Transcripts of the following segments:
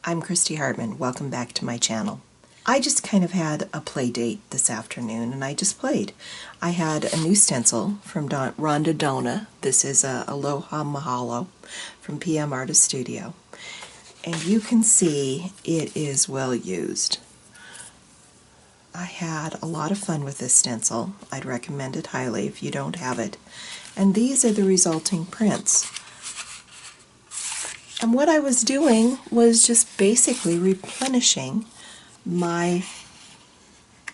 I'm Christy Hartman. Welcome back to my channel. I just kind of had a play date this afternoon and I just played. I had a new stencil from Rhonda Dohna. This is a Aloha Mahalo from PM Artist Studio. And you can see it is well used. I had a lot of fun with this stencil. I'd recommend it highly if you don't have it. And these are the resulting prints. And what I was doing was just basically replenishing my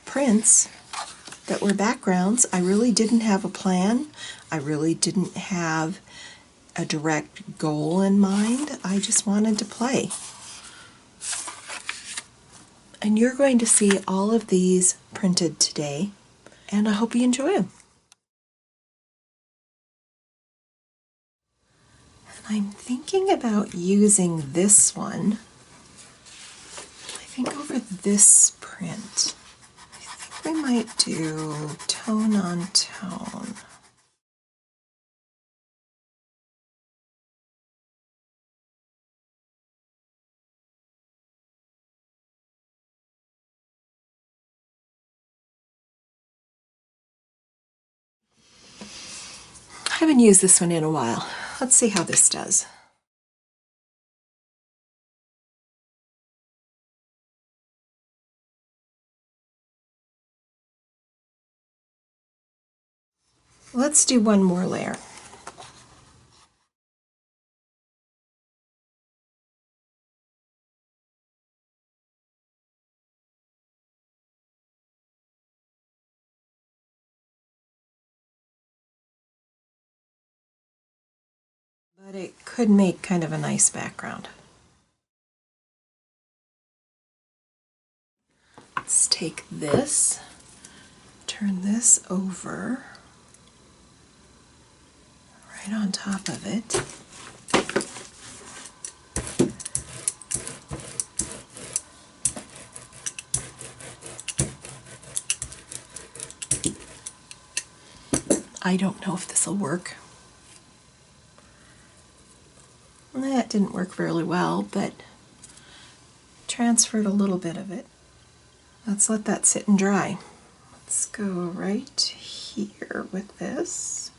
prints that were backgrounds. I really didn't have a plan. I really didn't have a direct goal in mind. I just wanted to play. And you're going to see all of these printed today, and I hope you enjoy them. I'm thinking about using this one, I think over this print. I think we might do tone on tone. I haven't used this one in a while. Let's see how this does. Let's do one more layer. But it could make kind of a nice background. Let's take this, turn this over right on top of it. I don't know if this will work. That didn't work really well, but transferred a little bit of it. Let's let that sit and dry. Let's go right here with this.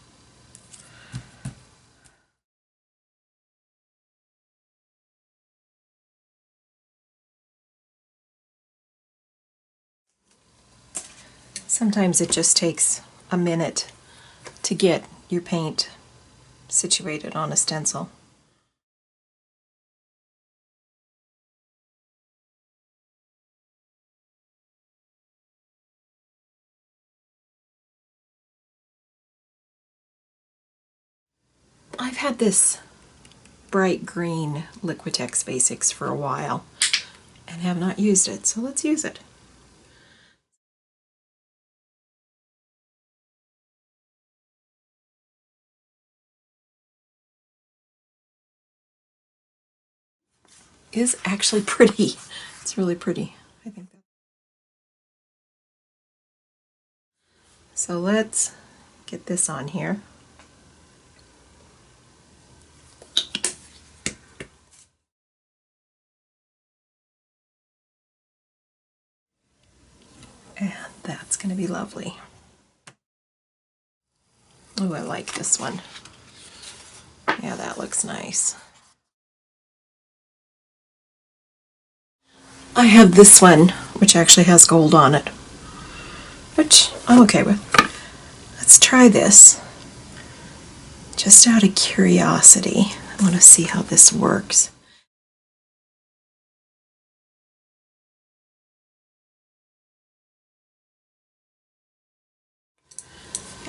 Sometimes it just takes a minute to get your paint situated on a stencil. I've had this bright green Liquitex Basics for a while and have not used it, so let's use it. Is actually pretty. It's really pretty, I think. So let's get this on here. And that's going to be lovely. Oh, I like this one. Yeah, that looks nice. I have this one, which actually has gold on it, which I'm okay with. Let's try this. Just out of curiosity, I want to see how this works.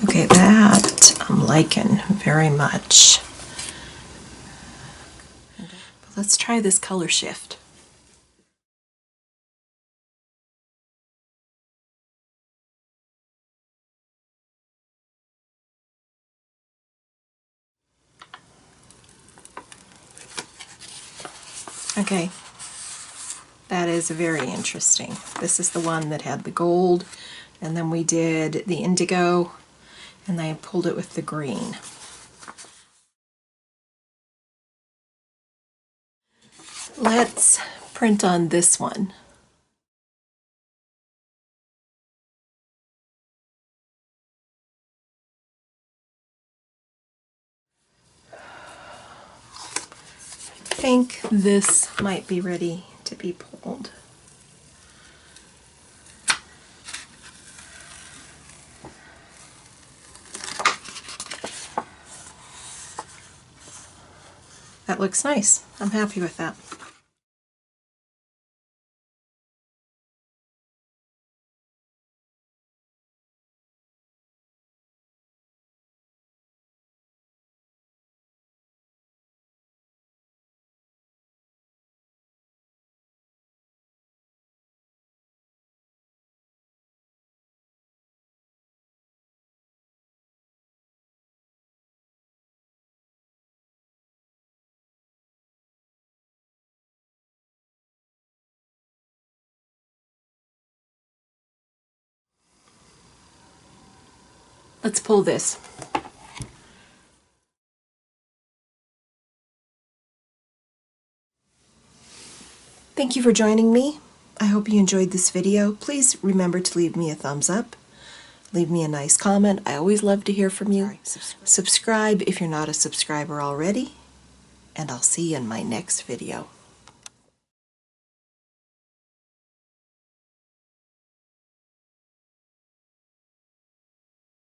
Okay, that I'm liking very much. But let's try this color shift. Okay, that is very interesting. This is the one that had the gold, and then we did the indigo, and I pulled it with the green. Let's print on this one. I think this might be ready to be pulled. That looks nice. I'm happy with that. Let's pull this. Thank you for joining me. I hope you enjoyed this video. Please remember to leave me a thumbs up. Leave me a nice comment. I always love to hear from you. Subscribe if you're not a subscriber already. And I'll see you in my next video.